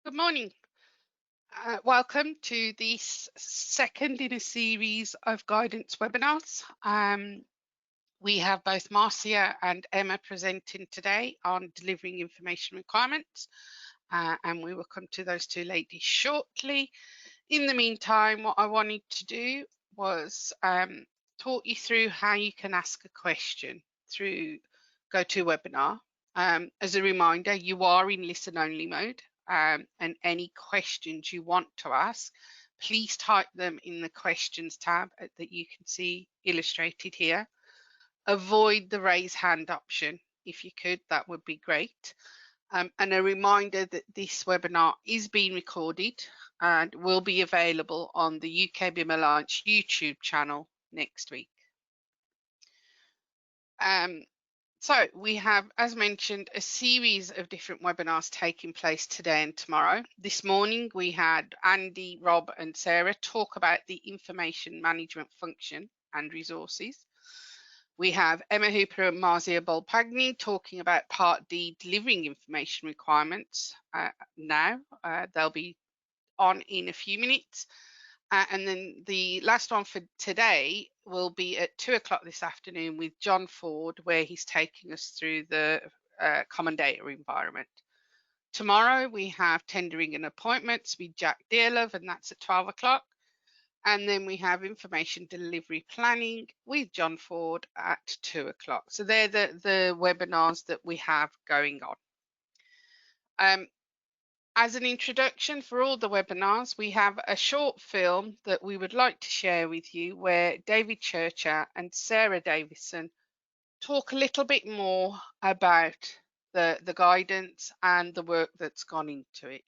Good morning. Welcome to this second in a series of guidance webinars. We have both Marzia and Emma presenting today on delivering information requirements, and we will come to those two ladies shortly. In the meantime, what I wanted to do was talk you through how you can ask a question through GoToWebinar. As a reminder, you are in listen-only mode. And any questions you want to ask, please type them in the questions tab that you can see illustrated here. Avoid the raise hand option. If you could, that would be great. And a reminder that this webinar is being recorded and will be available on the UK BIM Alliance YouTube channel next week. So we have, as mentioned, a series of different webinars taking place today and tomorrow. This morning we had Andy, Rob and Sarah talk about the information management function and resources. We have Emma Hooper and Marzia Bolpagni talking about Part D delivering information requirements now. They'll be on in a few minutes. And then the last one for today will be at 2 o'clock this afternoon with John Ford, where he's taking us through the common data environment. Tomorrow we have tendering and appointments with Jack Dearlove, and that's at 12 o'clock. And then we have information delivery planning with John Ford at 2 o'clock. So they're the webinars that we have going on. As an introduction for all the webinars, we have a short film that we would like to share with you where David Churcher and Sarah Davison talk a little bit more about the guidance and the work that's gone into it.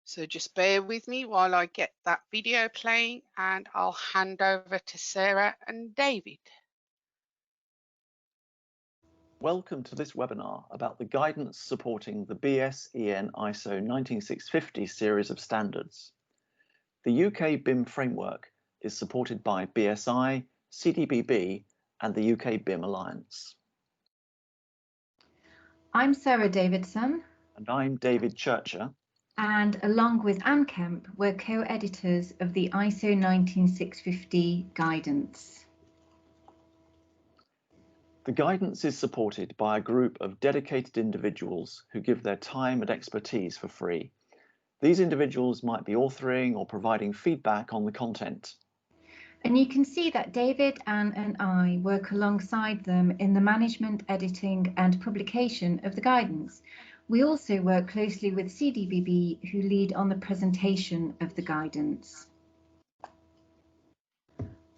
So just bear with me while I get that video playing and I'll hand over to Sarah and David. Welcome to this webinar about the guidance supporting the BS-EN ISO 19650 series of standards. The UK BIM framework is supported by BSI, CDBB and the UK BIM Alliance. I'm Sarah Davidson. And I'm David Churcher. And along with Anne Kemp, we're co-editors of the ISO 19650 guidance. The guidance is supported by a group of dedicated individuals who give their time and expertise for free. These individuals might be authoring or providing feedback on the content. And you can see that David, Anne and I work alongside them in the management, editing and publication of the guidance. We also work closely with CDBB, who lead on the presentation of the guidance.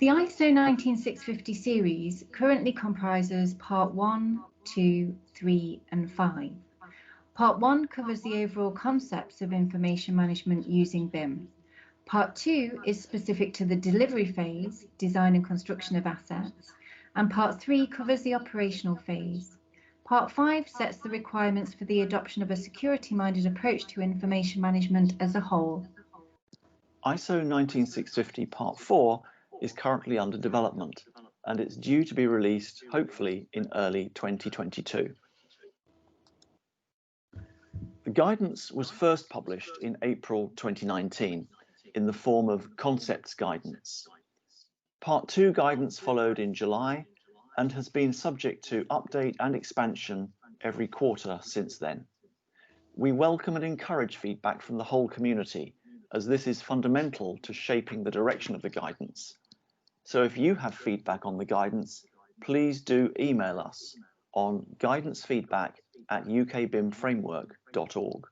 The ISO 19650 series currently comprises Part 1, 2, 3 and 5. Part 1 covers the overall concepts of information management using BIM. Part 2 is specific to the delivery phase, design and construction of assets, and Part 3 covers the operational phase. Part 5 sets the requirements for the adoption of a security-minded approach to information management as a whole. ISO 19650 Part 4 is currently under development and it's due to be released hopefully in early 2022. The guidance was first published in April 2019 in the form of concepts guidance. Part 2 guidance followed in July and has been subject to update and expansion every quarter since then. We welcome and encourage feedback from the whole community, as this is fundamental to shaping the direction of the guidance. So if you have feedback on the guidance, please do email us on guidancefeedback@ukbimframework.org.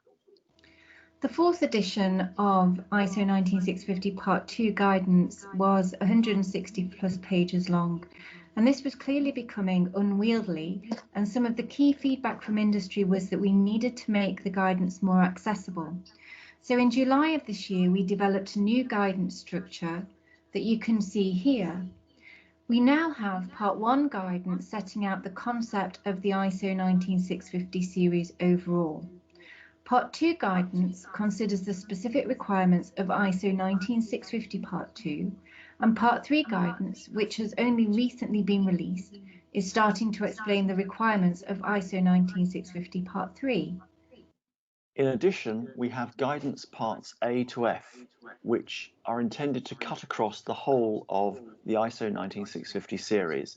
The fourth edition of ISO 19650 Part 2 guidance was 160 plus pages long, and this was clearly becoming unwieldy, and some of the key feedback from industry was that we needed to make the guidance more accessible. So in July of this year, we developed a new guidance structure that you can see here. We now have Part 1 guidance setting out the concept of the ISO 19650 series overall. Part 2 guidance considers the specific requirements of ISO 19650 Part 2, and Part 3 guidance, which has only recently been released, is starting to explain the requirements of ISO 19650 Part 3. In addition, we have guidance parts A to F, which are intended to cut across the whole of the ISO 19650 series,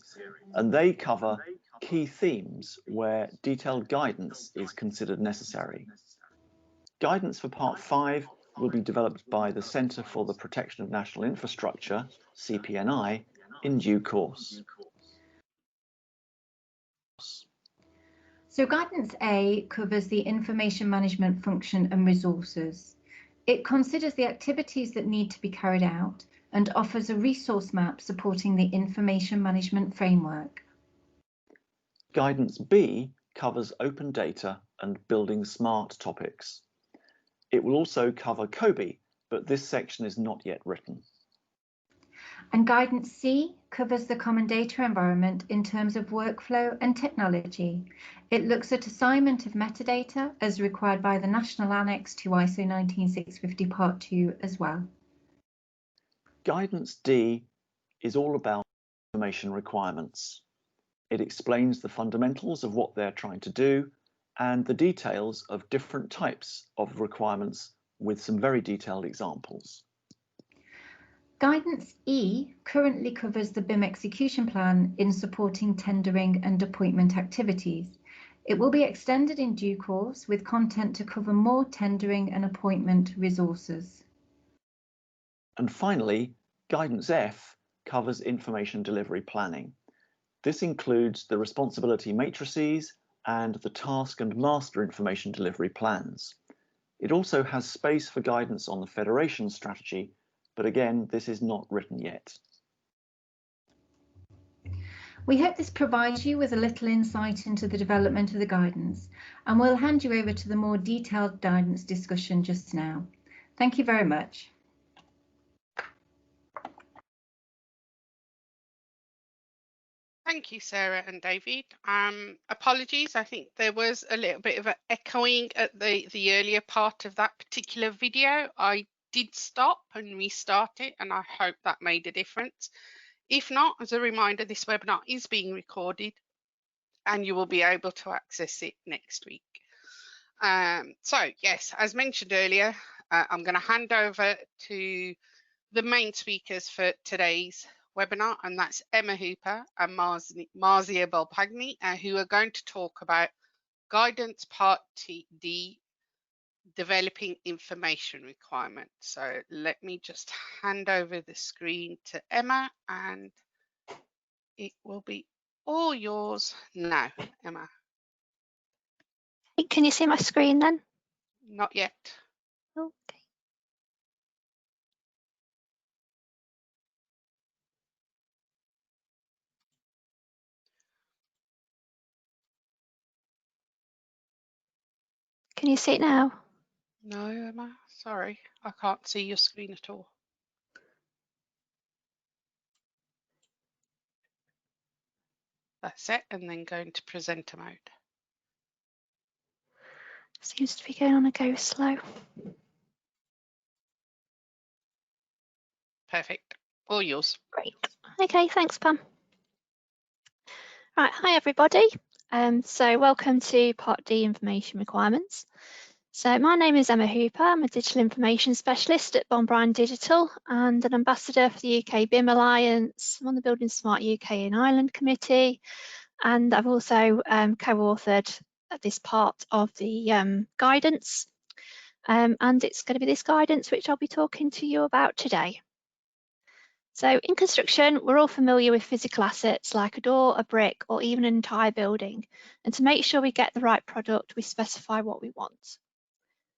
and they cover key themes where detailed guidance is considered necessary. Guidance for Part 5 will be developed by the Centre for the Protection of National Infrastructure, CPNI, in due course. So Guidance A covers the information management function and resources. It considers the activities that need to be carried out and offers a resource map supporting the information management framework. Guidance B covers open data and building smart topics. It will also cover COBE, but this section is not yet written. And Guidance C covers the common data environment in terms of workflow and technology. It looks at assignment of metadata as required by the National Annex to ISO 19650 Part 2 as well. Guidance D is all about information requirements. It explains the fundamentals of what they're trying to do and the details of different types of requirements with some very detailed examples. Guidance E currently covers the BIM execution plan in supporting tendering and appointment activities. It will be extended in due course with content to cover more tendering and appointment resources. And finally, Guidance F covers information delivery planning. This includes the responsibility matrices and the task and master information delivery plans. It also has space for guidance on the federation strategy, but again, this is not written yet. We hope this provides you with a little insight into the development of the guidance, and we'll hand you over to the more detailed guidance discussion just now. Thank you very much. Thank you, Sarah and David. Apologies, I think there was a little bit of an echoing at the earlier part of that particular video. I did stop and restart it, and I hope that made a difference. If not, as a reminder, this webinar is being recorded and you will be able to access it next week. So yes, as mentioned earlier, I'm going to hand over to the main speakers for today's webinar, and that's Emma Hooper and Marzia Bolpagni, who are going to talk about Guidance Part D, Developing Information Requirements. So let me just hand over the screen to Emma, and it will be all yours now, Emma. Can you see my screen then? Not yet. Okay. Can you see it now? No, Emma, sorry, I can't see your screen at all. That's it, and then go into presenter mode. Seems to be going on a go slow. Perfect, all yours. Great. Okay, thanks, Pam. Right, hi everybody. So welcome to Part D Information Requirements. So my name is Emma Hooper. I'm a Digital Information Specialist at Bolpagni Digital and an Ambassador for the UK BIM Alliance. I'm on the Building Smart UK and Ireland Committee, and I've also co-authored this part of the guidance. And it's going to be this guidance which I'll be talking to you about today. So in construction, we're all familiar with physical assets like a door, a brick, or even an entire building. And to make sure we get the right product, we specify what we want.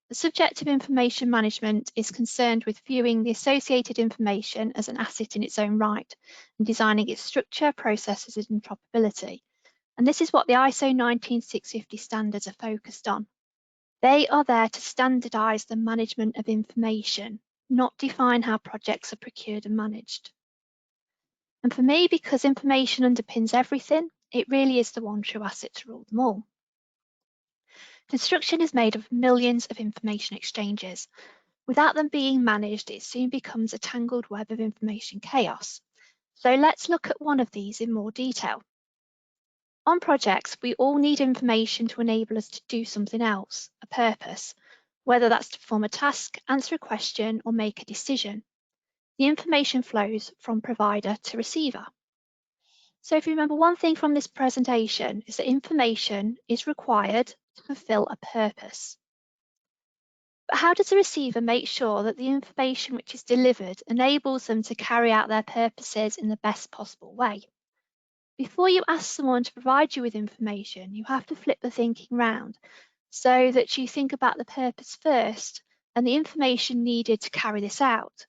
The subject of information management is concerned with viewing the associated information as an asset in its own right and designing its structure, processes, and interoperability. And this is what the ISO 19650 standards are focused on. They are there to standardise the management of information, not define how projects are procured and managed. And for me, because information underpins everything, it really is the one true asset to rule them all. Construction is made of millions of information exchanges. Without them being managed, it soon becomes a tangled web of information chaos. So let's look at one of these in more detail. On projects, we all need information to enable us to do something else, a purpose. whether that's to perform a task, answer a question, or make a decision. The information flows from provider to receiver. So if you remember one thing from this presentation is that information is required to fulfill a purpose. But how does the receiver make sure that the information which is delivered enables them to carry out their purposes in the best possible way? Before you ask someone to provide you with information, you have to flip the thinking round so that you think about the purpose first and the information needed to carry this out.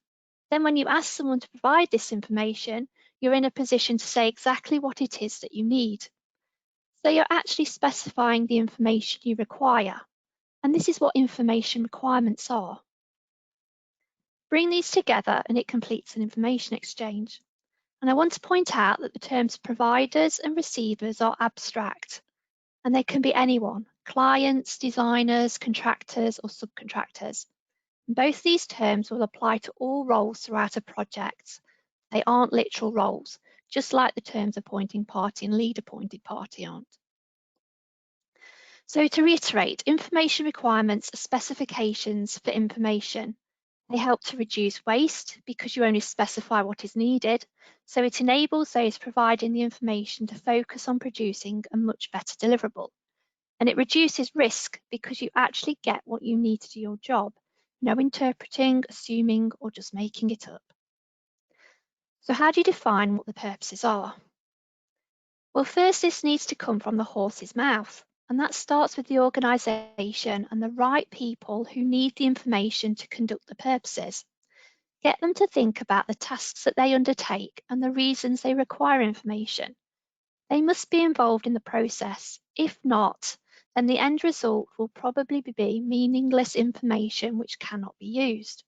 Then when you ask someone to provide this information, you're in a position to say exactly what it is that you need. So you're actually specifying the information you require. And this is what information requirements are. Bring these together and it completes an information exchange. And I want to point out that the terms providers and receivers are abstract, and they can be anyone, clients, designers, contractors, or subcontractors. And both these terms will apply to all roles throughout a project. They aren't literal roles, just like the terms appointing party and lead appointed party aren't. So to reiterate, information requirements are specifications for information. They help to reduce waste because you only specify what is needed, so it enables those providing the information to focus on producing a much better deliverable. And it reduces risk because you actually get what you need to do your job, no interpreting, assuming, or just making it up. So how do you define what the purposes are? Well, first this needs to come from the horse's mouth. And that starts with the organisation and the right people who need the information to conduct the purposes. Get them to think about the tasks that they undertake and the reasons they require information. They must be involved in the process. If not, then the end result will probably be meaningless information which cannot be used.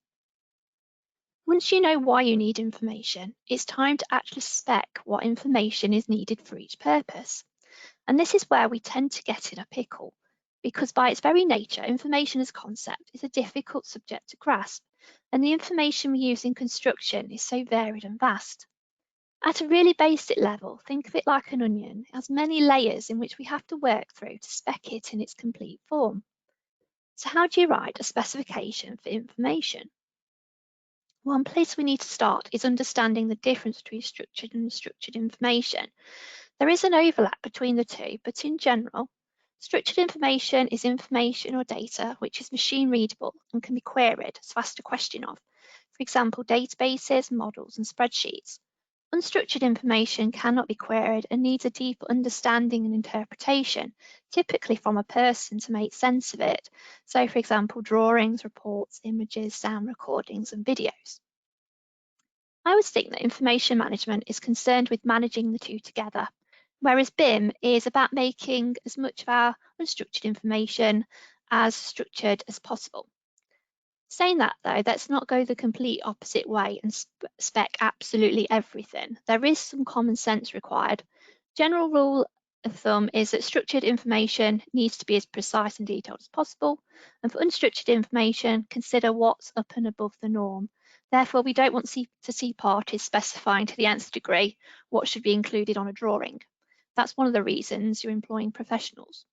Once you know why you need information, it's time to actually spec what information is needed for each purpose. And this is where we tend to get in a pickle, because by its very nature, information as a concept is a difficult subject to grasp, and the information we use in construction is so varied and vast. At a really basic level, think of it like an onion. It has many layers in which we have to work through to spec it in its complete form. So how do you write a specification for information? One place we need to start is understanding the difference between structured and unstructured information. There is an overlap between the two, but in general, structured information is information or data which is machine readable and can be queried, so asked a question of. For example, databases, models, and spreadsheets. Unstructured information cannot be queried and needs a deeper understanding and interpretation, typically from a person to make sense of it. So, for example, drawings, reports, images, sound recordings, and videos. I always think that information management is concerned with managing the two together, whereas BIM is about making as much of our unstructured information as structured as possible. Saying that though, let's not go the complete opposite way and spec absolutely everything. There is some common sense required. General rule of thumb is that structured information needs to be as precise and detailed as possible. And for unstructured information, consider what's up and above the norm. Therefore, we don't want to see parties specifying to the nth degree what should be included on a drawing. That's one of the reasons you're employing professionals.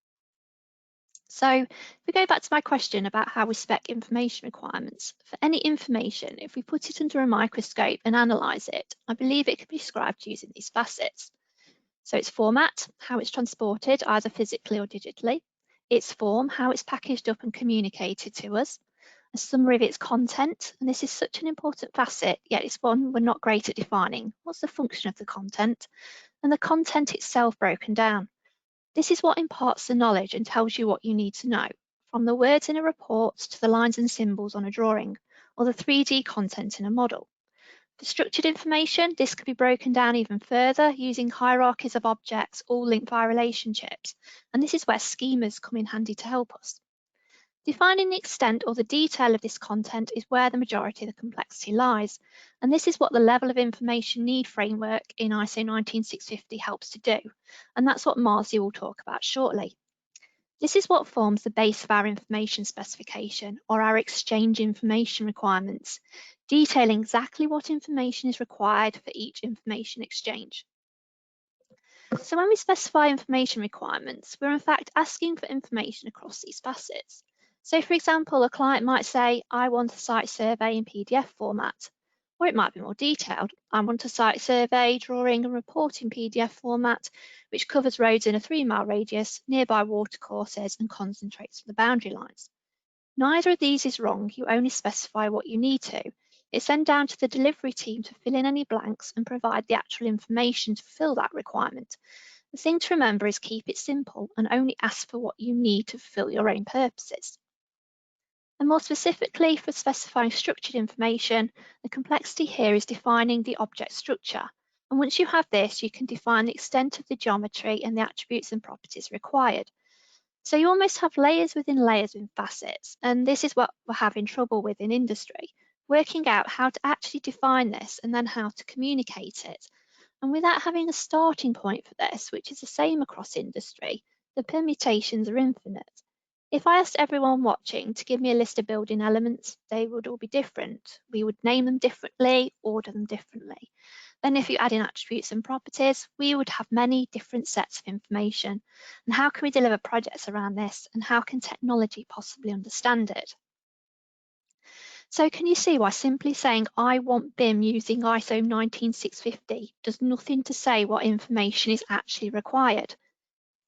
So if we go back to my question about how we spec information requirements, for any information, if we put it under a microscope and analyse it, I believe it can be described using these facets. So its format, how it's transported, either physically or digitally, its form, how it's packaged up and communicated to us, a summary of its content, and this is such an important facet, yet it's one we're not great at defining. What's the function of the content? And the content itself broken down. This is what imparts the knowledge and tells you what you need to know, from the words in a report to the lines and symbols on a drawing, or the 3D content in a model. For structured information, this can be broken down even further using hierarchies of objects all linked via relationships, and this is where schemas come in handy to help us. Defining the extent or the detail of this content is where the majority of the complexity lies, and this is what the level of information need framework in ISO 19650 helps to do, and that's what Marzia will talk about shortly. This is what forms the base of our information specification, or our exchange information requirements, detailing exactly what information is required for each information exchange. So when we specify information requirements, we're in fact asking for information across these facets. So for example, a client might say, I want a site survey in PDF format, or it might be more detailed. I want a site survey, drawing and report in PDF format, which covers roads in a 3-mile radius, nearby watercourses and concentrates on the boundary lines. Neither of these is wrong, you only specify what you need to. It's then down to the delivery team to fill in any blanks and provide the actual information to fill that requirement. The thing to remember is keep it simple and only ask for what you need to fulfill your own purposes. And more specifically, for specifying structured information, the complexity here is defining the object structure. And once you have this, you can define the extent of the geometry and the attributes and properties required. So you almost have layers within facets. And this is what we're having trouble with in industry, working out how to actually define this and then how to communicate it. And without having a starting point for this, which is the same across industry, the permutations are infinite. If I asked everyone watching to give me a list of building elements, they would all be different. We would name them differently, order them differently. Then if you add in attributes and properties, we would have many different sets of information. And how can we deliver projects around this? And how can technology possibly understand it? So can you see why simply saying I want BIM using ISO 19650 does nothing to say what information is actually required?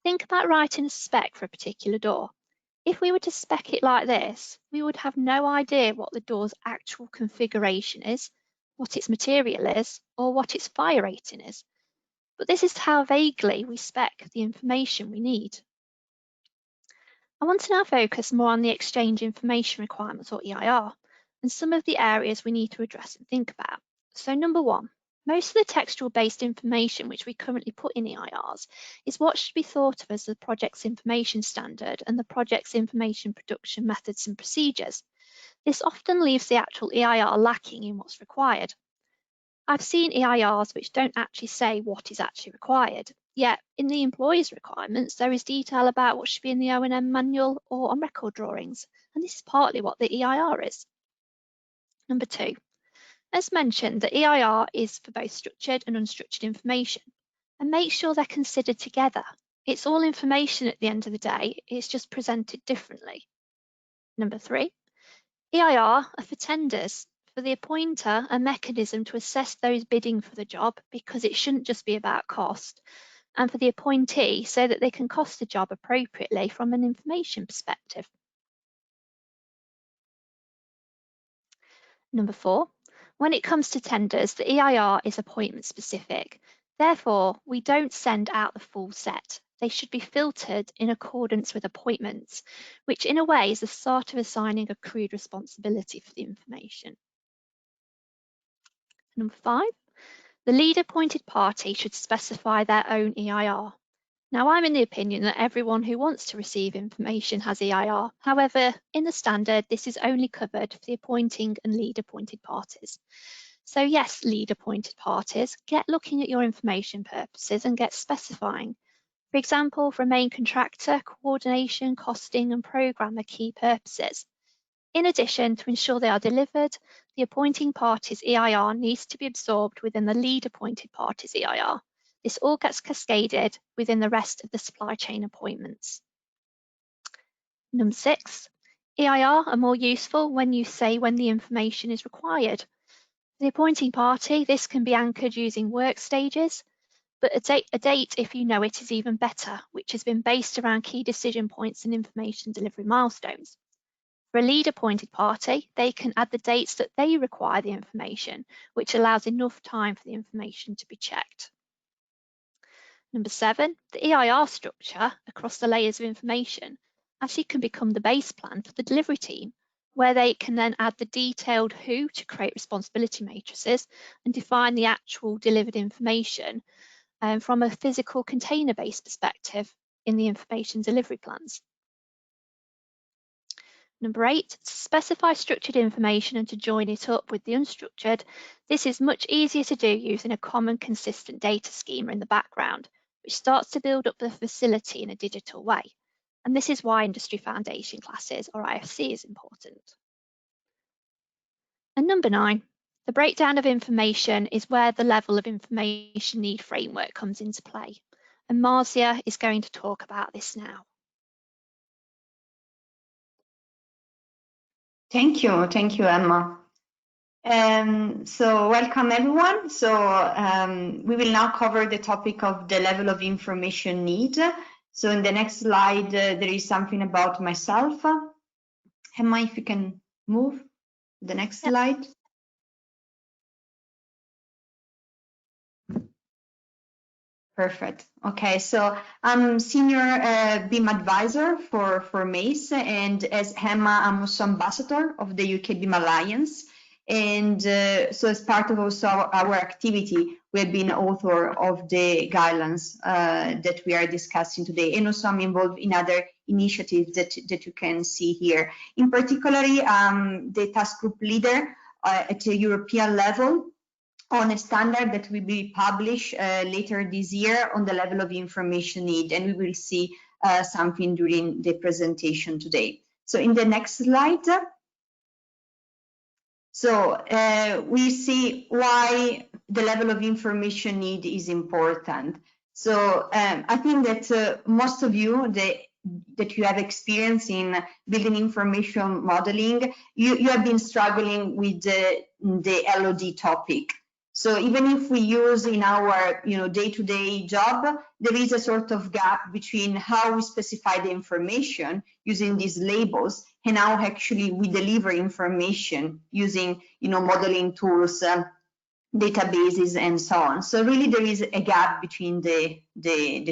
Think about writing a spec for a particular door. If we were to spec it like this, we would have no idea what the door's actual configuration is, what its material is, or what its fire rating is. But this is how vaguely we spec the information we need. I want to now focus more on the Exchange Information Requirements, or EIR, and some of the areas we need to address and think about. So number one, most of the textual-based information which we currently put in EIRs is what should be thought of as the project's information standard and the project's information production methods and procedures. This often leaves the actual EIR lacking in what's required. I've seen EIRs which don't actually say what is actually required, yet in the employee's requirements there is detail about what should be in the O&M manual or on record drawings, and this is partly what the EIR is. Number two, as mentioned, the EIR is for both structured and unstructured information, and make sure they're considered together. It's all information at the end of the day, it's just presented differently. Number three, EIR are for tenders, for the appointer a mechanism to assess those bidding for the job, because it shouldn't just be about cost, and for the appointee so that they can cost the job appropriately from an information perspective. Number four, when it comes to tenders, the EIR is appointment specific. Therefore, we don't send out the full set. They should be filtered in accordance with appointments, which in a way is the start of assigning accrued responsibility for the information. Number five, the lead appointed party should specify their own EIR. Now, I'm in the opinion that everyone who wants to receive information has EIR. However, in the standard, this is only covered for the appointing and lead appointed parties. So yes, lead appointed parties, get looking at your information purposes and get specifying. For example, for a main contractor, coordination, costing and programme are key purposes. In addition, to ensure they are delivered, the appointing party's EIR needs to be absorbed within the lead appointed party's EIR. This all gets cascaded within the rest of the supply chain appointments. Number six, EIR are more useful when you say when the information is required. For the appointing party, this can be anchored using work stages, but a date, if you know it, is even better, which has been based around key decision points and information delivery milestones. For a lead appointed party, they can add the dates that they require the information, which allows enough time for the information to be checked. Number seven, the EIR structure across the layers of information actually can become the base plan for the delivery team, where they can then add the detailed who to create responsibility matrices and define the actual delivered information from a physical container-based perspective in the information delivery plans. Number eight, to specify structured information and to join it up with the unstructured. This is much easier to do using a common consistent data schema in the background, which starts to build up the facility in a digital way. And this is why industry foundation classes, or IFC, is important. And number nine, the breakdown of information is where the level of information need framework comes into play. And Marzia is going to talk about this now. Thank you, Emma. So welcome everyone. So we will now cover the topic of the level of information need. So in the next slide, there is something about myself. Emma, if you can move to the next slide. Perfect. Okay, so I'm senior BIM advisor for MACE, and as Emma, I'm also ambassador of the UK BIM Alliance. And so as part of also our activity, we have been author of the guidelines that we are discussing today. And also I'm involved in other initiatives that you can see here. In particular, the task group leader at a European level on a standard that will be published later this year on the level of information need, and we will see something during the presentation today. So in the next slide, so we see why the level of information need is important. So I think that most of you that you have experience in building information modeling, you have been struggling with the LOD topic. So even if we use in our day-to-day job, there is a sort of gap between how we specify the information using these labels and how actually we deliver information using modeling tools, databases, and so on. So really there is a gap between the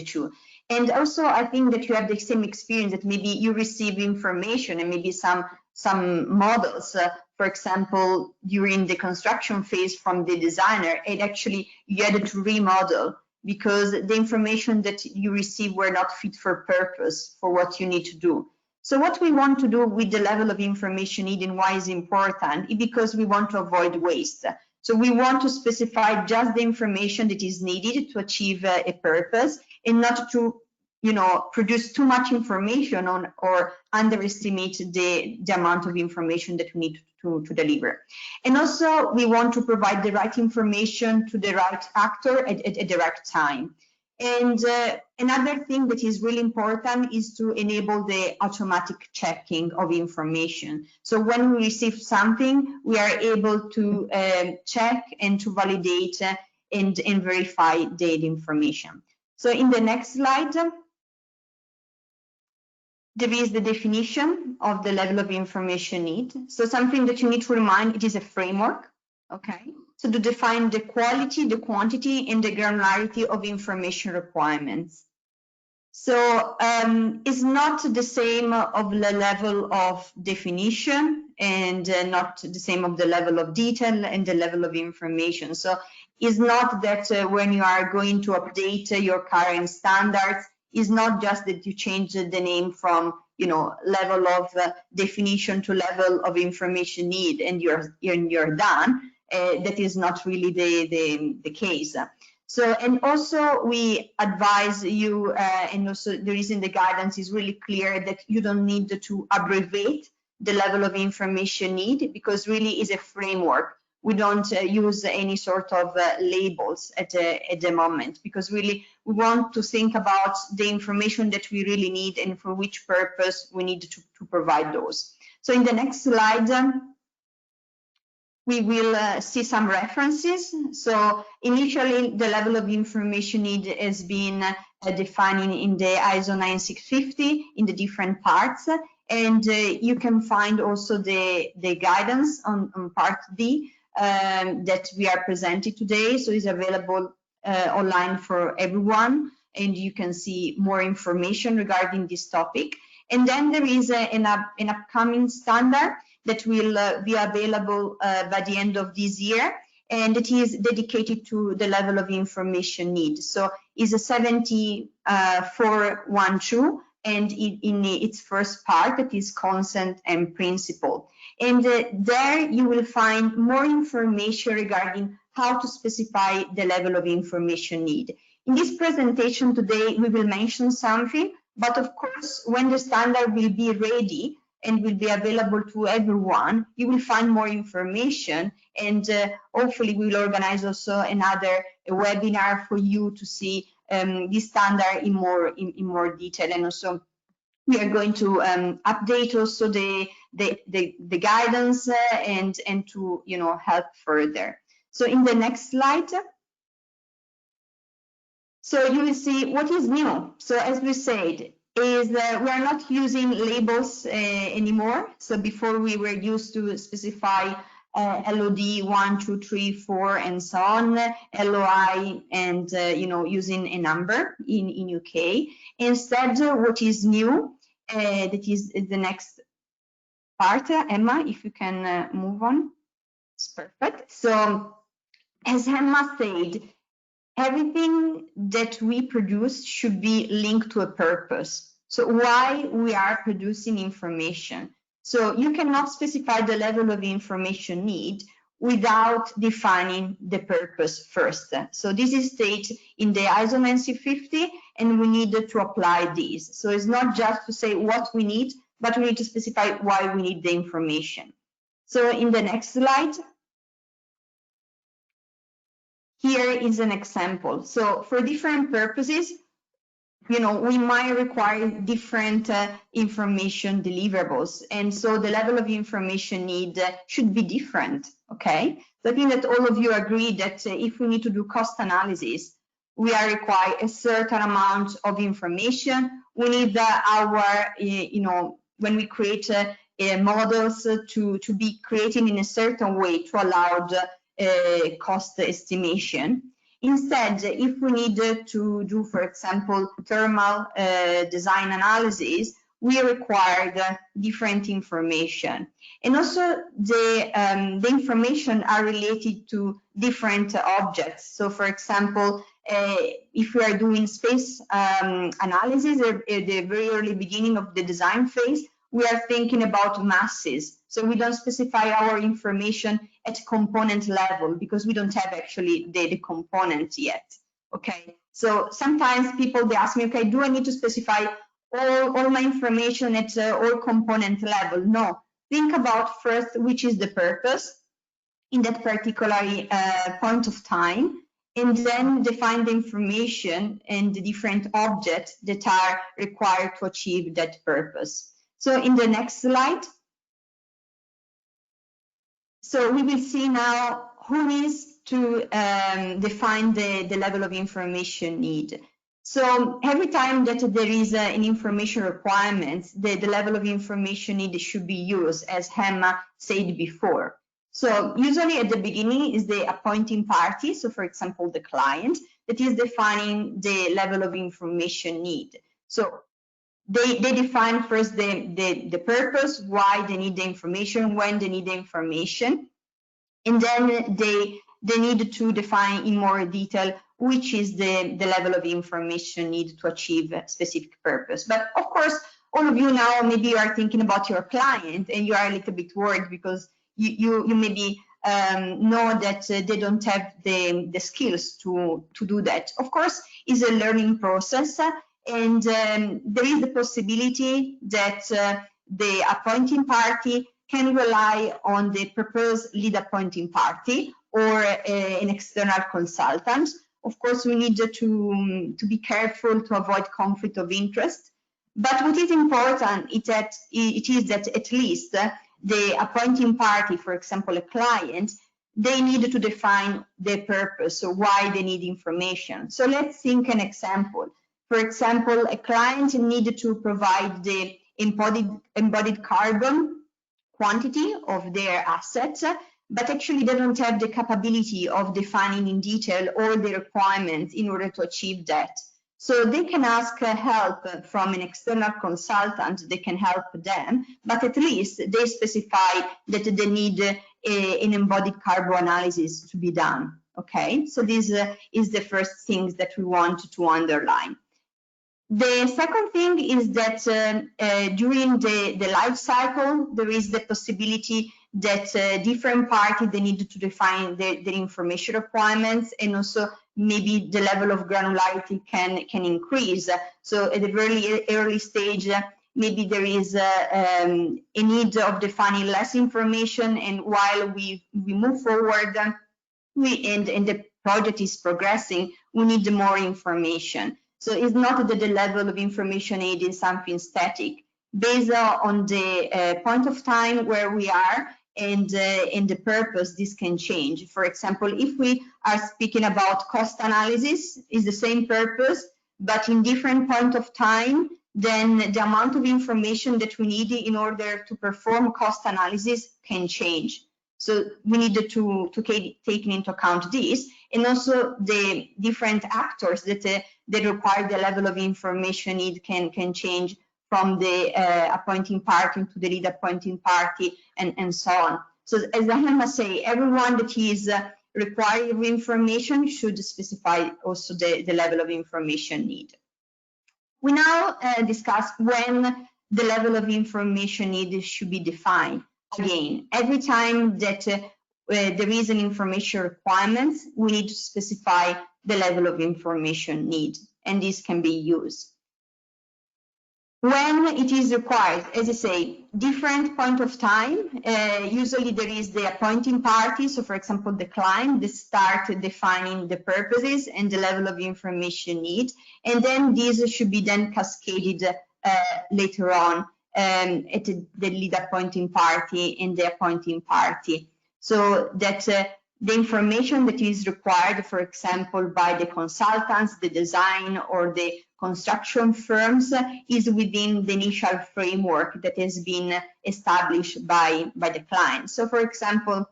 two. And also I think that you have the same experience that maybe you receive information and maybe some models, for example, during the construction phase from the designer, and actually you had to remodel because the information that you receive were not fit for purpose for what you need to do. So what we want to do with the level of information need and why is important is because we want to avoid waste. So we want to specify just the information that is needed to achieve a purpose and not to produce too much information on or underestimate the amount of information that we need to deliver. And also we want to provide the right information to the right actor at the right time. And another thing that is really important is to enable the automatic checking of information. So when we receive something, we are able to check and to validate and verify the information. So in the next slide, there is the definition of the level of information need. So something that you need to remind, it is a framework, okay? So to define the quality, the quantity, and the granularity of information requirements. So it's not the same of the level of definition and not the same of the level of detail and the level of information. So it's not that when you are going to update your current standards, it's not just that you change the name from level of definition to level of information need and you're done. That is not really the case. So, and also we advise you, and also the reason the guidance is really clear that you don't need to abbreviate the level of information need, because really is a framework. We don't use any sort of labels at the moment, because really we want to think about the information that we really need and for which purpose we need to provide those. So in the next slide, we will see some references. So initially, the level of information need has been defined in the ISO 9650 in the different parts. And you can find also the guidance on part D that we are presenting today. So it's available online for everyone. And you can see more information regarding this topic. And then there is an upcoming standard that will be available by the end of this year, and it is dedicated to the level of information need. So it's a 7412, and in its first part, it is consent and principle. And there you will find more information regarding how to specify the level of information need. In this presentation today, we will mention something, but of course, when the standard will be ready, and will be available to everyone, you will find more information, and hopefully we will organize also another webinar for you to see this standard in more detail, and also We are going to update also the guidance and to help further. So in the next slide. So you will see what is new. So as we said, is we are not using labels anymore. So before we were used to specify LOD 1, 2, 3, 4, and so on, LOI, and using a number in UK. Instead, what is new? That is the next part. Emma, if you can move on. It's perfect. So as Emma said, everything that we produce should be linked to a purpose. So why we are producing information. So you cannot specify the level of information need without defining the purpose first. So this is stated in the ISO 9050, and we need to apply this. So it's not just to say what we need, but we need to specify why we need the information. So in the next slide, here is an example. So for different purposes, we might require different information deliverables. And so the level of information need should be different, okay? So I think that all of you agree that if we need to do cost analysis, we are required a certain amount of information. We need our, when we create models to be created in a certain way to allow the cost estimation. Instead, if we need to do, for example, thermal design analysis, we require different information. And also the information are related to different objects. So for example, if we are doing space analysis at the very early beginning of the design phase, we are thinking about masses. So we don't specify our information at component level because we don't have actually the components yet. Okay, so sometimes people, they ask me, okay, do I need to specify all my information at all component level? No, think about first which is the purpose in that particular point of time, and then define the information and the different objects that are required to achieve that purpose. So in the next slide, so we will see now who needs to define the level of information need. So every time that there is an information requirement, the level of information need should be used, as Emma said before. So usually at the beginning is the appointing party, so for example the client, that is defining the level of information need. So they define first the purpose, why they need the information, when they need the information, and then they need to define in more detail which is the level of information needed to achieve a specific purpose. But of course, all of you now, maybe you are thinking about your client and you are a little bit worried because you maybe know that they don't have the skills to do that. Of course, it's a learning process, and there is the possibility that the appointing party can rely on the proposed lead appointing party or an external consultant. Of course, we need to be careful to avoid conflict of interest. But what is important is that at least the appointing party, for example, a client, they need to define their purpose, so why they need information. So let's think an example. For example, a client needed to provide the embodied carbon quantity of their assets, but actually they don't have the capability of defining in detail all the requirements in order to achieve that. So they can ask help from an external consultant, they can help them, but at least they specify that they need an embodied carbon analysis to be done. Okay, so this is the first thing that we want to underline. The second thing is that during the life cycle, there is the possibility that different parties, they need to define their information requirements, and also maybe the level of granularity can increase. So at a very early stage, maybe there is a need of defining less information, and while we move forward, and the project is progressing, we need more information. So it's not that the level of information need is something static. Based on the point of time where we are and the purpose, this can change. For example, if we are speaking about cost analysis, is the same purpose, but in different point of time, then the amount of information that we need in order to perform cost analysis can change. So we need to take into account this, and also the different actors that require the level of information need can change from the appointing party to the lead appointing party, and so on. So as I say, everyone that is requiring information should specify also the level of information need. We now discuss when the level of information need should be defined. Again, every time that there is an information requirement, we need to specify the level of information need, and this can be used. When it is required, as I say, different point of time, usually there is the appointing party, so for example, the client, that start defining the purposes and the level of information need, and then these should be then cascaded later on at the lead appointing party and the appointing party, so that the information that is required, for example, by the consultants, the design or the construction firms, is within the initial framework that has been established by the client. So for example,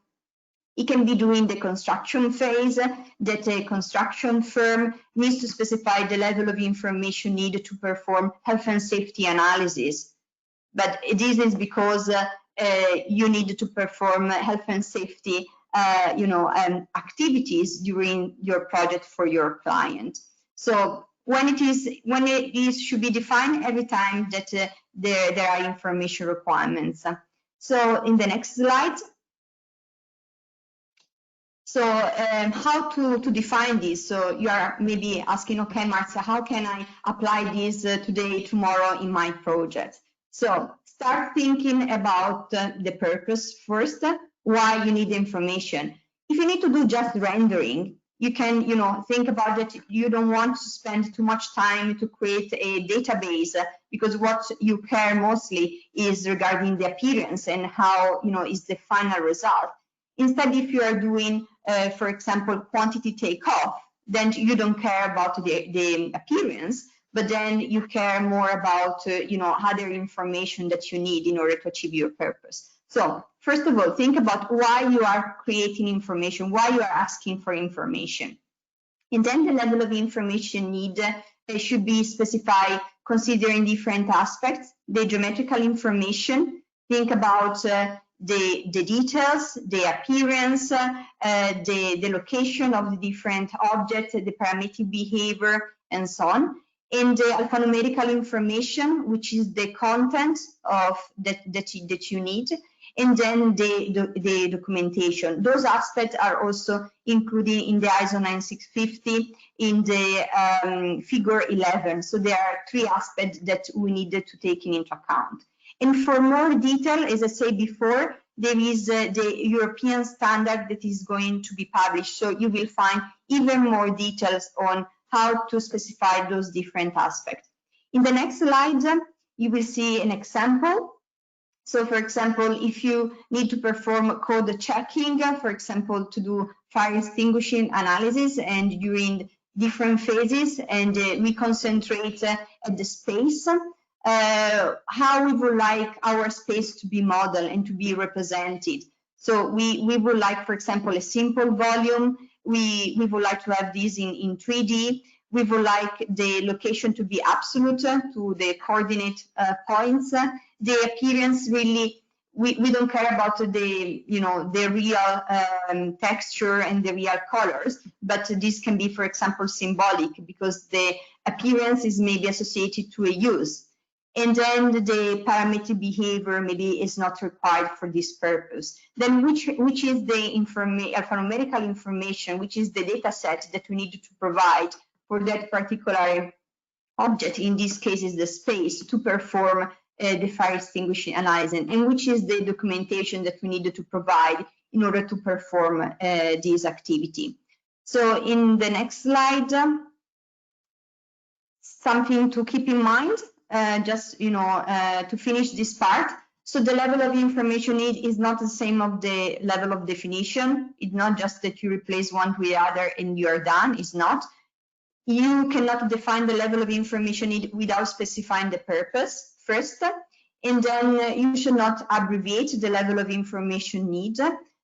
it can be during the construction phase that a construction firm needs to specify the level of information needed to perform health and safety analysis. But this is because you need to perform health and safety activities during your project for your client. So when it is should be defined every time that there are information requirements. So in the next slide. So how to define this? So you are maybe asking, okay, Marzia, how can I apply this today, tomorrow in my project? So start thinking about the purpose first, why you need information. If you need to do just rendering, you can, think about that. You don't want to spend too much time to create a database, because what you care mostly is regarding the appearance and how, is the final result. Instead, if you are doing, for example, quantity takeoff, then you don't care about the appearance, but then you care more about, other information that you need in order to achieve your purpose. So first of all, think about why you are creating information, why you are asking for information. And then the level of information need should be specified considering different aspects. The geometrical information, think about the details, the appearance, the location of the different objects, the parametric behavior, and so on. And the alphanumerical information, which is the content of that you need, and then the documentation. Those aspects are also included in the ISO 9650 in the figure 11. So there are 3 aspects that we needed to take into account. And for more detail, as I said before, there is the European standard that is going to be published. So you will find even more details on how to specify those different aspects. In the next slide, you will see an example. So for example, if you need to perform code checking, for example, to do fire extinguishing analysis and during different phases, and we concentrate at the space, how we would like our space to be modeled and to be represented. So we would like, for example, a simple volume. We would like to have this in 3D. We would like the location to be absolute to the coordinate points. The appearance, really, we don't care about the real texture and the real colors, but this can be, for example, symbolic, because the appearance is maybe associated to a use. And then the parametric behavior maybe is not required for this purpose. Then which is the alphanumerical information, which is the data set that we need to provide for that particular object, in this case is the space, to perform the fire extinguishing analysis, and which is the documentation that we needed to provide in order to perform this activity. So in the next slide, something to keep in mind, just to finish this part. So the level of information need is not the same of the level of definition. It's not just that you replace one with the other and you're done. It's not. You cannot define the level of information need without specifying the purpose first. And then you should not abbreviate the level of information need.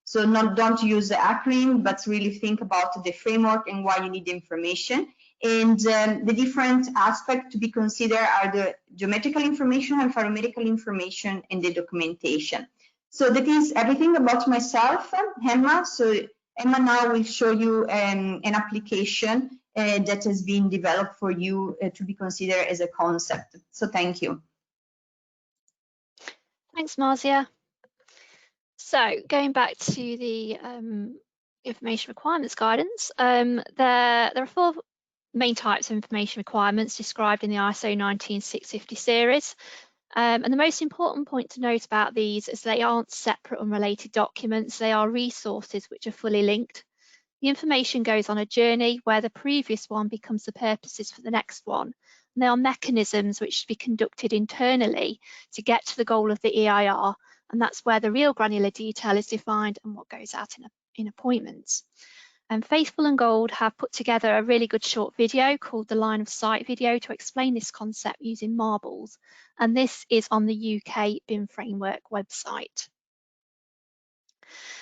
So don't use the acronym, but really think about the framework and why you need the information. And the different aspects to be considered are the geometrical information and photometrical information and the documentation. So that is everything about myself, Emma. So Emma now will show you an application that has been developed for you to be considered as a concept. So thank you. Thanks, Marzia. So going back to the information requirements guidance, there are 4 main types of information requirements described in the ISO 19650 series. And the most important point to note about these is they aren't separate unrelated documents, they are resources which are fully linked. The information goes on a journey where the previous one becomes the purposes for the next one. And there are mechanisms which should be conducted internally to get to the goal of the EIR, and that's where the real granular detail is defined and what goes out in appointments. And Faithful and Gold have put together a really good short video called the Line of Sight video to explain this concept using marbles. And this is on the UK BIM framework website.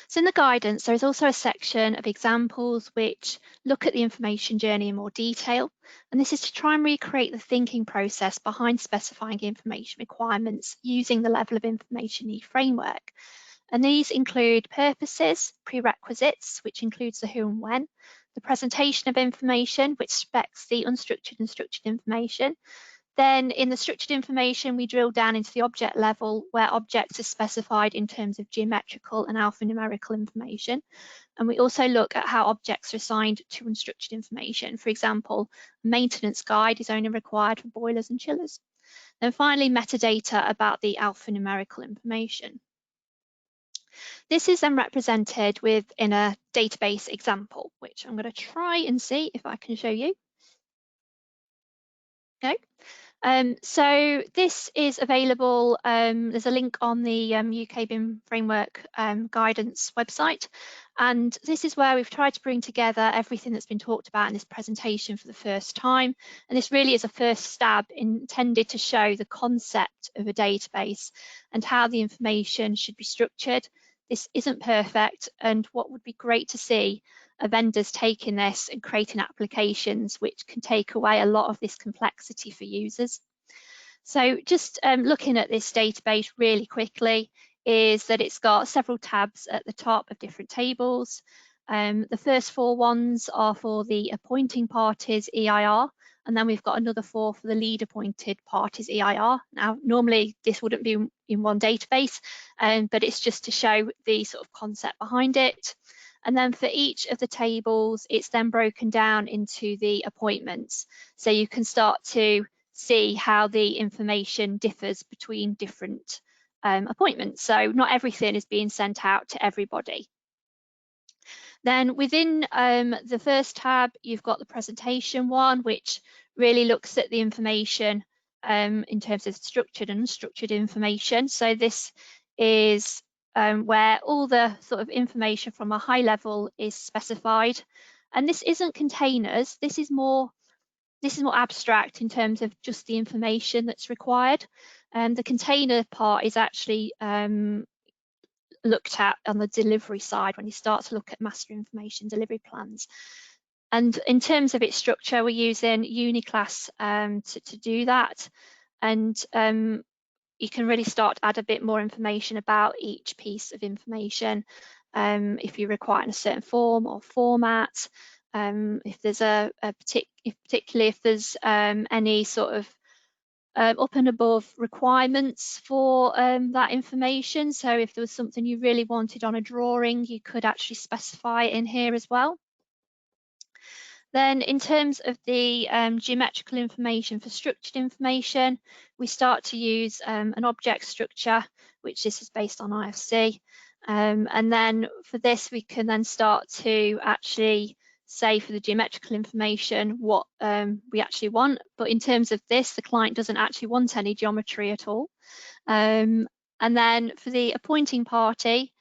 So in the guidance, there is also a section of examples which look at the information journey in more detail. And this is to try and recreate the thinking process behind specifying information requirements using the level of information need framework. And these include purposes, prerequisites, which includes the who and when, the presentation of information, which specs the unstructured and structured information. Then in the structured information, we drill down into the object level where objects are specified in terms of geometrical and alphanumerical information. And we also look at how objects are assigned to unstructured information. For example, a maintenance guide is only required for boilers and chillers. Then finally, metadata about the alphanumerical information. This is then represented in a database example, which I'm going to try and see if I can show you. Okay. So this is available, there's a link on the UK BIM framework guidance website, and this is where we've tried to bring together everything that's been talked about in this presentation for the first time, and this really is a first stab intended to show the concept of a database and how the information should be structured. This isn't perfect, and what would be great to see are vendors taking this and creating applications which can take away a lot of this complexity for users. So just looking at this database really quickly is that it's got several tabs at the top of different tables. The first 4 ones are for the appointing parties EIR, and then we've got another 4 for the lead appointed parties EIR. Now, normally this wouldn't be in one database, but it's just to show the sort of concept behind it. And then for each of the tables, it's then broken down into the appointments. So you can start to see how the information differs between different appointments. So not everything is being sent out to everybody. Then within the first tab, you've got the presentation one, which really looks at the information in terms of structured and unstructured information. So this is where all the sort of information from a high level is specified. And this isn't containers, this is more abstract in terms of just the information that's required. The container part is actually looked at on the delivery side when you start to look at master information delivery plans. And in terms of its structure, we're using Uniclass to do that. And you can really start to add a bit more information about each piece of information if you require in a certain form or format. If there's particularly if there's any sort of up and above requirements for that information. So if there was something you really wanted on a drawing, you could actually specify it in here as well. Then in terms of the geometrical information for structured information, we start to use an object structure, which this is based on IFC. And then for this, we can then start to actually say for the geometrical information what we actually want, but in terms of this, the client doesn't actually want any geometry at all. And then for the appointing party,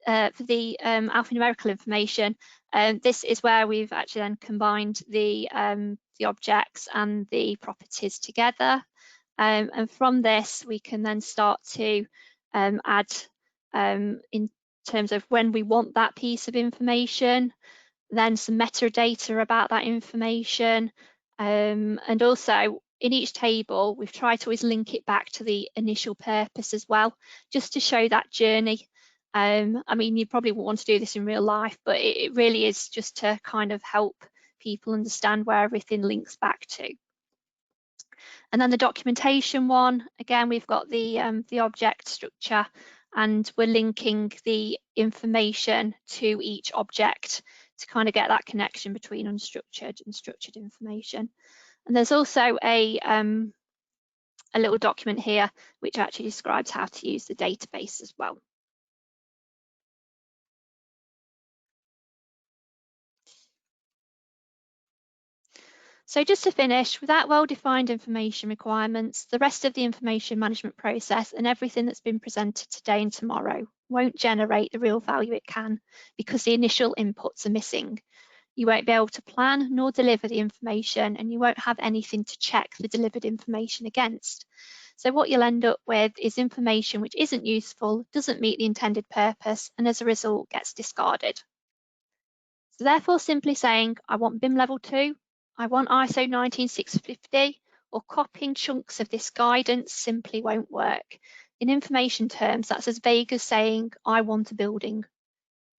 for the alphanumerical information, this is where we've actually then combined the objects and the properties together. And from this, we can then start to add in terms of when we want that piece of information, then some metadata about that information, and also in each table, we've tried to always link it back to the initial purpose as well, just to show that journey. I mean, you probably won't want to do this in real life, but it really is just to kind of help people understand where everything links back to. And then the documentation one, again, we've got the object structure, and we're linking the information to each object to kind of get that connection between unstructured and structured information. And there's also a little document here which actually describes how to use the database as well. So just to finish, without well-defined information requirements, the rest of the information management process and everything that's been presented today and tomorrow won't generate the real value it can, because the initial inputs are missing. You won't be able to plan nor deliver the information, and you won't have anything to check the delivered information against. So what you'll end up with is information which isn't useful, doesn't meet the intended purpose, and as a result gets discarded. So therefore, simply saying, I want BIM level 2, I want ISO 19650, or copying chunks of this guidance simply won't work. In information terms, that's as vague as saying, I want a building.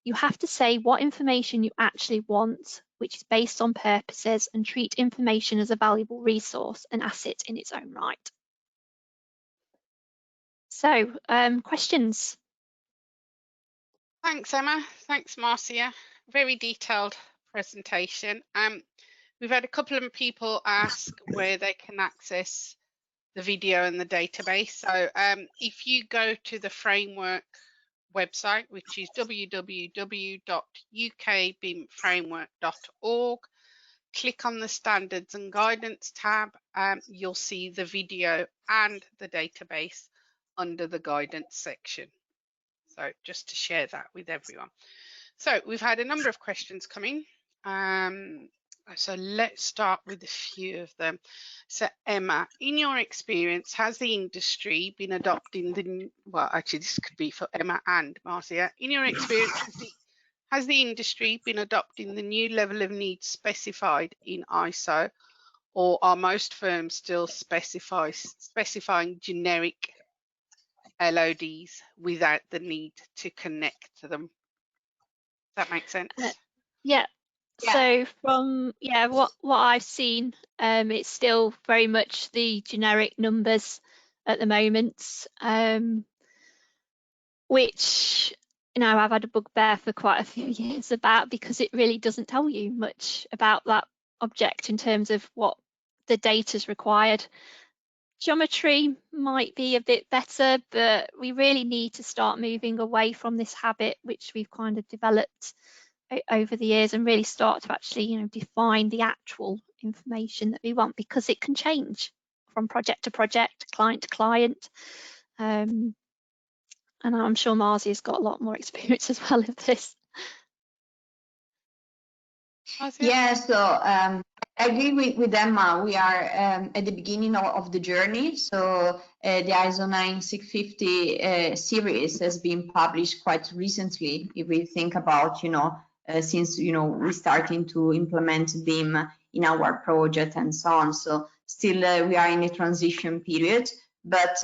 You have to say what information you actually want, which is based on purposes, and treat information as a valuable resource, an asset in its own right. So, questions? Thanks, Emma. Thanks, Marzia. Very detailed presentation. We've had a couple of people ask where they can access the video and the database. So if you go to the framework website, which is www.ukbimframework.org, click on the Standards and Guidance tab, you'll see the video and the database under the Guidance section. So just to share that with everyone. So we've had a number of questions coming. So let's start with a few of them. So Emma, in your experience, has the industry been adopting the, well, actually this could be for Emma and Marzia. In your experience, has the industry been adopting the new level of needs specified in ISO, or are most firms still specifying generic LODs without the need to connect to them? Does that make sense? Yeah. So from what I've seen, it's still very much the generic numbers at the moment, which I've had a bugbear for quite a few years about, because it really doesn't tell you much about that object in terms of what the data is required. Geometry might be a bit better, but we really need to start moving away from this habit which we've kind of developed over the years, and really start to actually define the actual information that we want, because it can change from project to project, client to client, and I'm sure Marzia's got a lot more experience as well of this. Yeah, so I agree with Emma. We are at the beginning of the journey. So the ISO 9650 series has been published quite recently. If we think about, since we're starting to implement BIM in our project and so on. So still we are in a transition period, but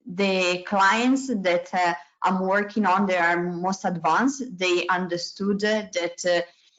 the clients that I'm working on, they are most advanced. They understood that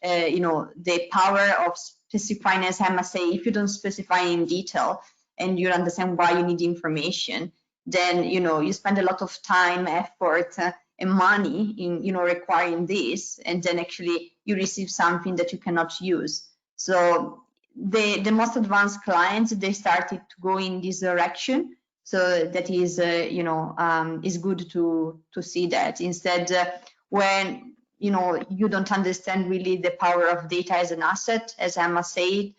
the power of specifying, as Emma say, if you don't specify in detail and you understand why you need information, then you spend a lot of time, effort, and money in requiring this, and then actually you receive something that you cannot use. So the most advanced clients, they started to go in this direction. So that is is good to see that. Instead, when you don't understand really the power of data as an asset, as Emma said,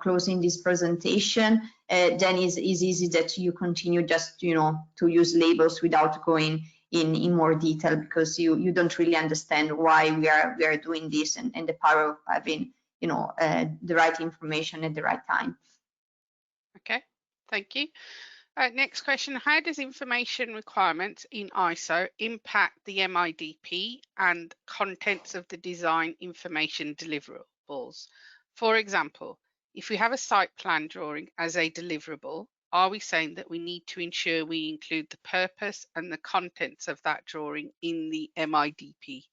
closing this presentation, then it's easy that you continue just, to use labels without going in more detail, because you don't really understand why we are doing this, and the power of having, the right information at the right time. Okay, thank you. Next question, how does information requirements in ISO impact the MIDP and contents of the design information deliverables? For example, if we have a site plan drawing as a deliverable, are we saying that we need to ensure we include the purpose and the contents of that drawing in the MIDP?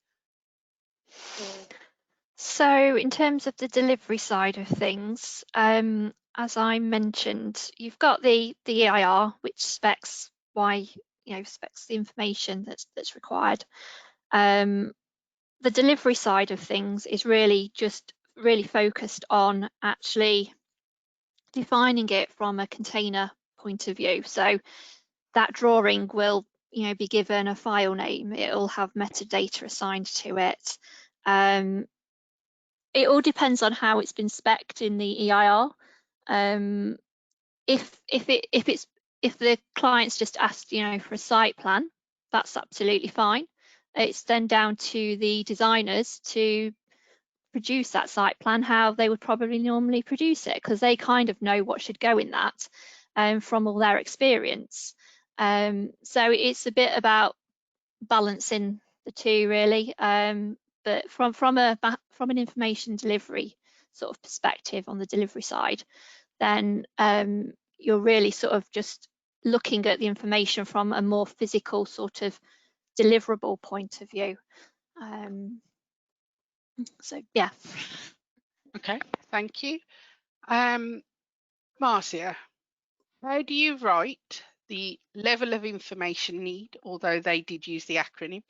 So in terms of the delivery side of things, as I mentioned, you've got the EIR, which specs specs the information that's required. The delivery side of things is really focused on actually defining it from a container point of view. So that drawing will, be given a file name. It'll have metadata assigned to it. It all depends on how it's been spec'd in the EIR. If the client's just asked, for a site plan, that's absolutely fine. It's then down to the designers to produce that site plan how they would probably normally produce it, because they kind of know what should go in that from all their experience. So it's a bit about balancing the two, really. But from an information delivery sort of perspective on the delivery side, then you're really sort of just looking at the information from a more physical sort of deliverable point of view. So yeah. Okay, thank you. Marzia, how do you write the level of information need, although they did use the acronym?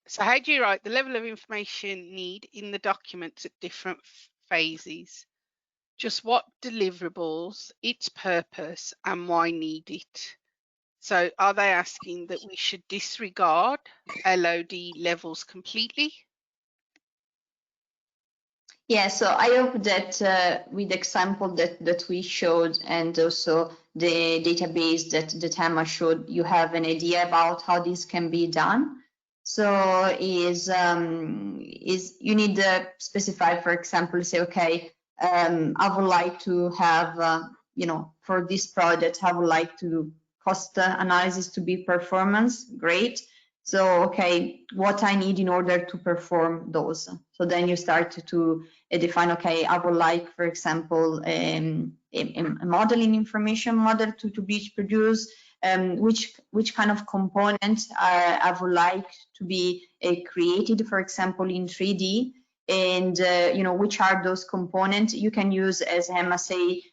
So how do you write the level of information need in the documents at different phases? Just what deliverables, its purpose, and why need it? So are they asking that we should disregard LOD levels completely? Yeah, so I hope that with the example that we showed, and also the database that Emma showed, you have an idea about how this can be done. So is you need to specify, for example, say, okay, I would like to have, for this project, I would like to cost analysis to be performance, great. So, okay, what I need in order to perform those. So then you start to define, okay, I would like, for example, a modeling information model to be produced, which kind of components I would like to be created, for example, in 3D, and, which are those components you can use, as Emma say,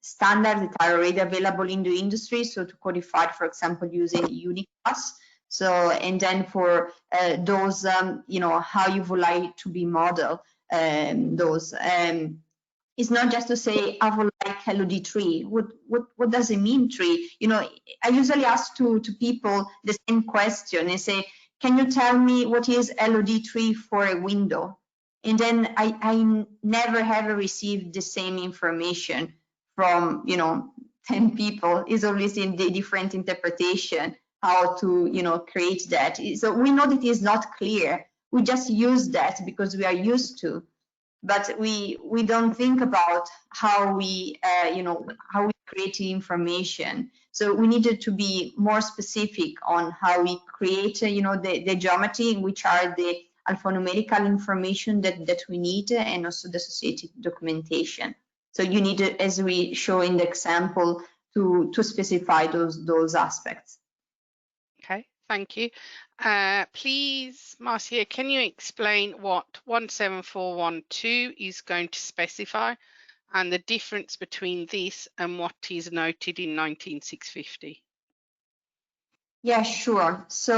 standards that are already available in the industry. So to codify, for example, using Uniclass. So, and then for those, how you would like to be modeled, those. It's not just to say, I would like LOD3. What does it mean, tree? I usually ask to people the same question and say, can you tell me what is LOD3 for a window? And then I never ever received the same information from, 10 people. It's always in the different interpretation how to, create that. So we know that it is not clear. We just use that because we are used to, but we don't think about how we, how we create information. So we needed to be more specific on how we create, the geometry, which are the alphanumerical information that we need, and also the associated documentation. So you need, as we show in the example, to specify those aspects. Okay, thank you. Please, Marzia, can you explain what 17412 is going to specify and the difference between this and what is noted in 19650? Yeah, sure. So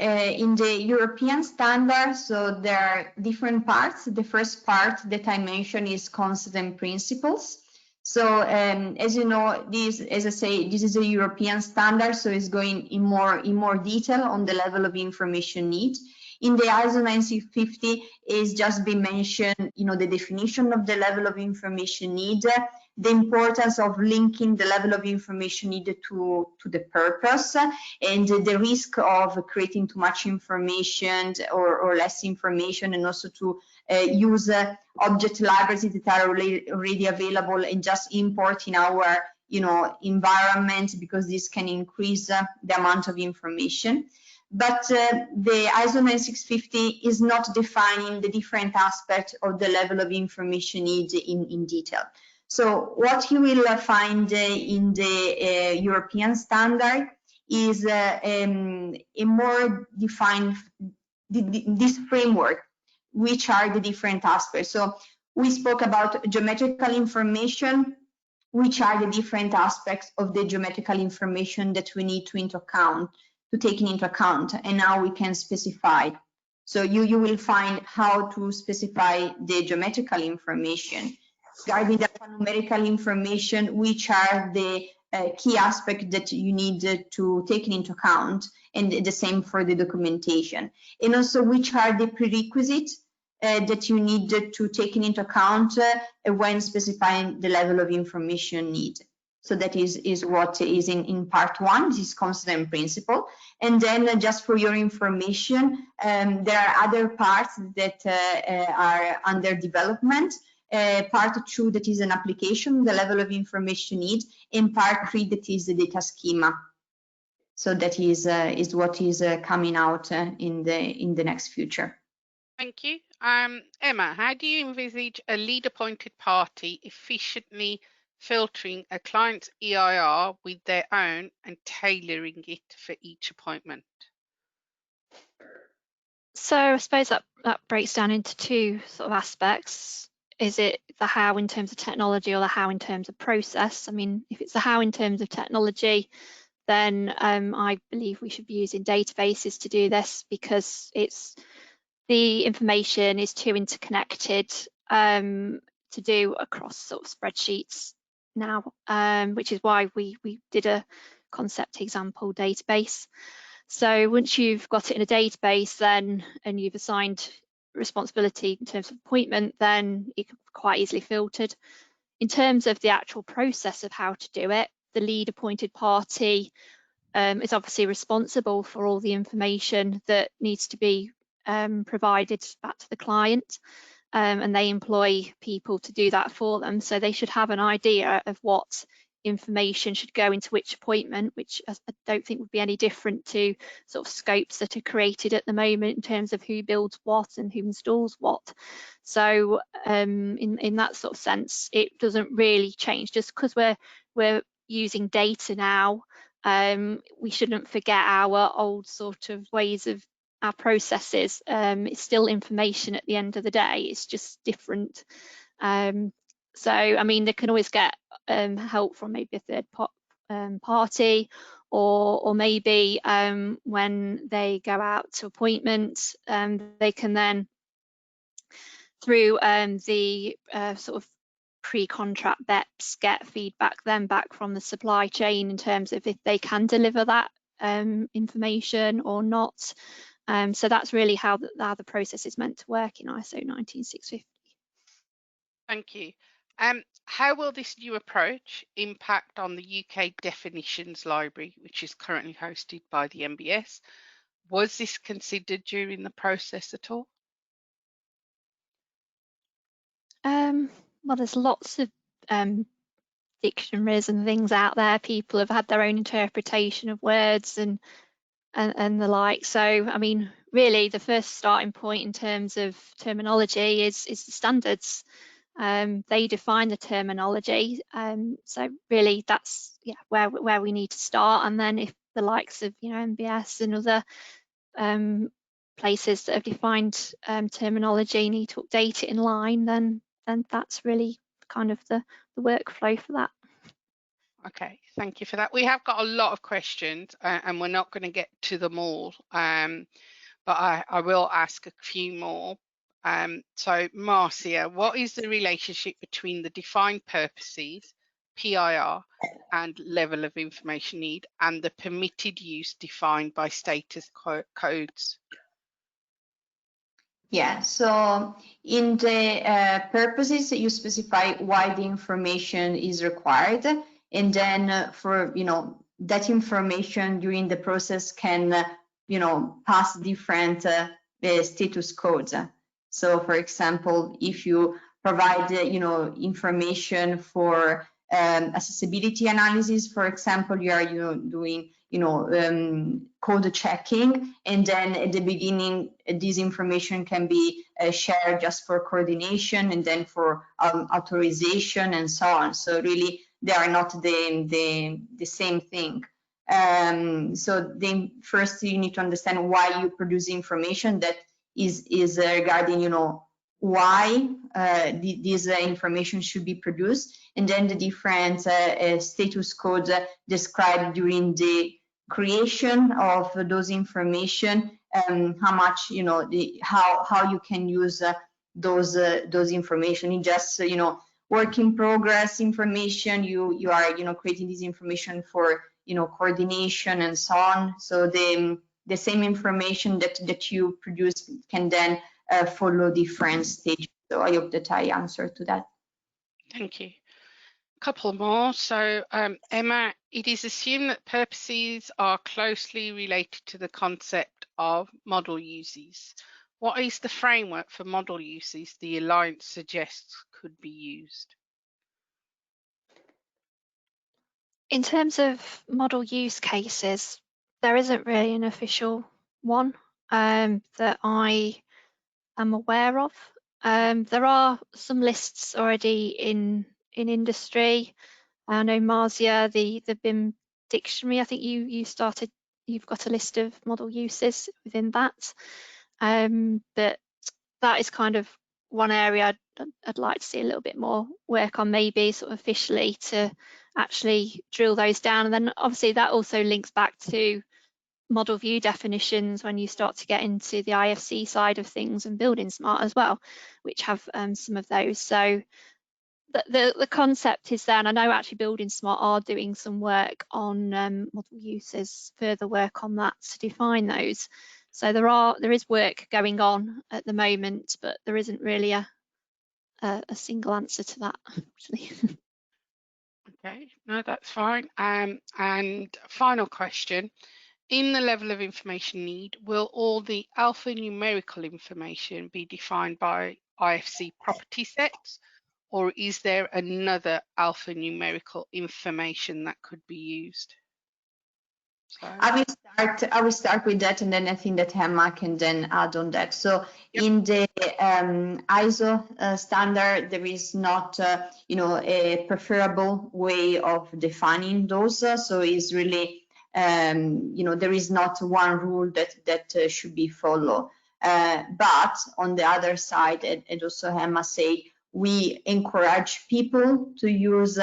in the European standard, so there are different parts. The first part that I mentioned is concepts and principles. So as you know, this, as I say, this is a European standard, so it's going in more detail on the level of information need. In the ISO 9650 is just been mentioned, the definition of the level of information need, the importance of linking the level of information needed to the purpose, and the risk of creating too much information or less information, and also to use object libraries that are already available and just import in our environment, because this can increase the amount of information. But the ISO 9650 is not defining the different aspects of the level of information need in detail. So what you will find in the European standard is a more defined this framework, which are the different aspects. So we spoke about geometrical information, which are the different aspects of the geometrical information that we need to take into account, and now we can specify. So you will find how to specify the geometrical information. Regarding the numerical information, which are the key aspects that you need to take into account, and the same for the documentation. And also, which are the prerequisites that you need to take into account when specifying the level of information need. So that is what is in part one, this concept and principle. And then just for your information, there are other parts that are under development. Part two, that is an application, the level of information need, and part three, that is the data schema. So that is what is coming out in the next future. Thank you. Emma, how do you envisage a lead-appointed party efficiently filtering a client's EIR with their own and tailoring it for each appointment? So I suppose that breaks down into two sort of aspects. Is it the how in terms of technology or the how in terms of process? I mean, if it's the how in terms of technology, then I believe we should be using databases to do this, because the information is too interconnected to do across sort of spreadsheets now, which is why we did a concept example database. So once you've got it in a database, then and you've assigned responsibility in terms of appointment, then it can be quite easily filtered. In terms of the actual process of how to do it, the lead appointed party is obviously responsible for all the information that needs to be provided back to the client, and they employ people to do that for them. So they should have an idea of what information should go into which appointment, which I don't think would be any different to sort of scopes that are created at the moment in terms of who builds what and who installs what. So in that sort of sense, it doesn't really change. Just because we're using data now, we shouldn't forget our old sort of ways of our processes. It's still information at the end of the day, it's just different. So I mean, they can always get help from maybe a third party, or maybe when they go out to appointments, they can then, through the sort of pre-contract BEPs, get feedback then back from the supply chain in terms of if they can deliver that information or not. So that's really how the process is meant to work in ISO 19650. Thank you. How will this new approach impact on the UK definitions library, which is currently hosted by the MBS? Was this considered during the process at all? Well, there's lots of dictionaries and things out there. People have had their own interpretation of words and the like. So, I mean, really, the first starting point in terms of terminology is the standards. They define the terminology. So really, that's where we need to start. And then if the likes of MBS and other places that have defined terminology need to update it in line, then that's really kind of the workflow for that. Okay, thank you for that. We have got a lot of questions and we're not going to get to them all, but I will ask a few more. So Marzia, what is the relationship between the defined purposes, PIR, and level of information need, and the permitted use defined by status codes? Yeah, so in the purposes, you specify why the information is required, and then for that information during the process can pass different status codes. So, for example, if you provide information for accessibility analysis, for example, you are doing code checking, and then at the beginning this information can be shared just for coordination and then for authorization and so on. So really they are not the same thing. So then first you need to understand why you produce information that is regarding why this information should be produced, and then the different status codes described during the creation of those information, how much how you can use those information. In just work in progress information, you are creating this information for coordination and so on. So the same information that you produce can then follow different stages. So I hope that I answered to that. Thank you. A couple more. So Emma, it is assumed that purposes are closely related to the concept of model uses. What is the framework for model uses the Alliance suggests could be used? In terms of model use cases, there isn't really an official one that I am aware of. There are some lists already in industry. I know Marzia, the BIM dictionary, I think you've got a list of model uses within that. But that is kind of one area I'd like to see a little bit more work on, maybe sort of officially, to actually drill those down. And then obviously that also links back to model view definitions when you start to get into the IFC side of things and building smart as well, which have some of those. So the concept is there, and I know actually Building Smart are doing some work on model uses, further work on that to define those. So there is work going on at the moment, but there isn't really a single answer to that, actually. Okay, no, that's fine. And final question. In the level of information need, will all the alphanumerical information be defined by IFC property sets, or is there another alphanumerical information that could be used? So. I will start with that, and then I think that Emma can then add on that. So yep. In the ISO standard, there is not a preferable way of defining those. So it's really there is not one rule that should be followed. But on the other side, and also Emma said, we encourage people to use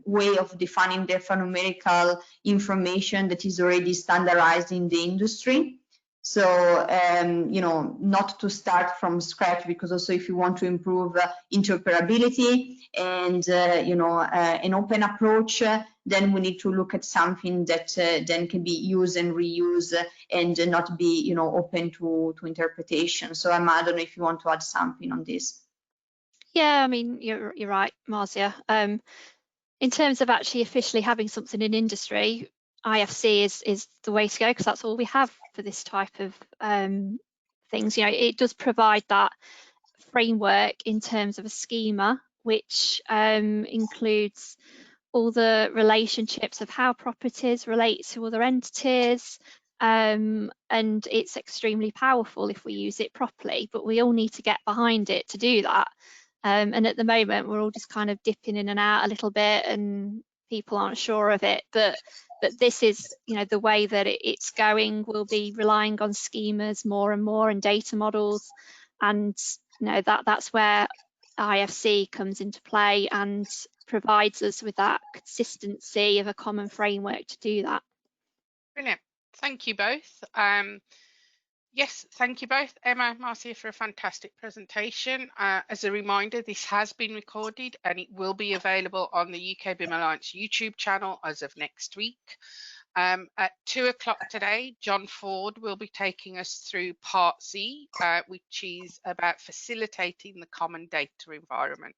way of defining the alphanumerical information that is already standardized in the industry. So, not to start from scratch, because also if you want to improve interoperability and, an open approach, then we need to look at something that then can be used and reused and not be, open to interpretation. So, Emma, I don't know if you want to add something on this. Yeah, I mean, you're right, Marzia. In terms of actually officially having something in industry, IFC is the way to go, because that's all we have for this type of things. It does provide that framework in terms of a schema, which includes all the relationships of how properties relate to other entities, and it's extremely powerful if we use it properly, but we all need to get behind it to do that. And at the moment, we're all just kind of dipping in and out a little bit, and people aren't sure of it. But this is, the way that it's going. We'll be relying on schemas more and more and data models, and that's where IFC comes into play and provides us with that consistency of a common framework to do that. Brilliant. Thank you both. Yes, thank you both, Emma and Marzia, for a fantastic presentation. As a reminder, this has been recorded and it will be available on the UK BIM Alliance YouTube channel as of next week. At 2 o'clock today, John Ford will be taking us through Part C, which is about facilitating the common data environment.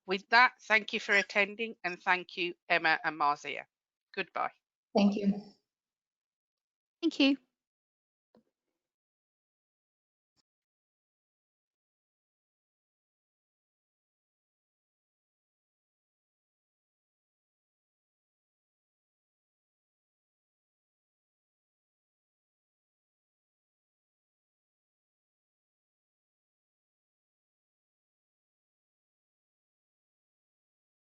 With that, thank you for attending, and thank you, Emma and Marzia. Goodbye. Thank you. Thank you.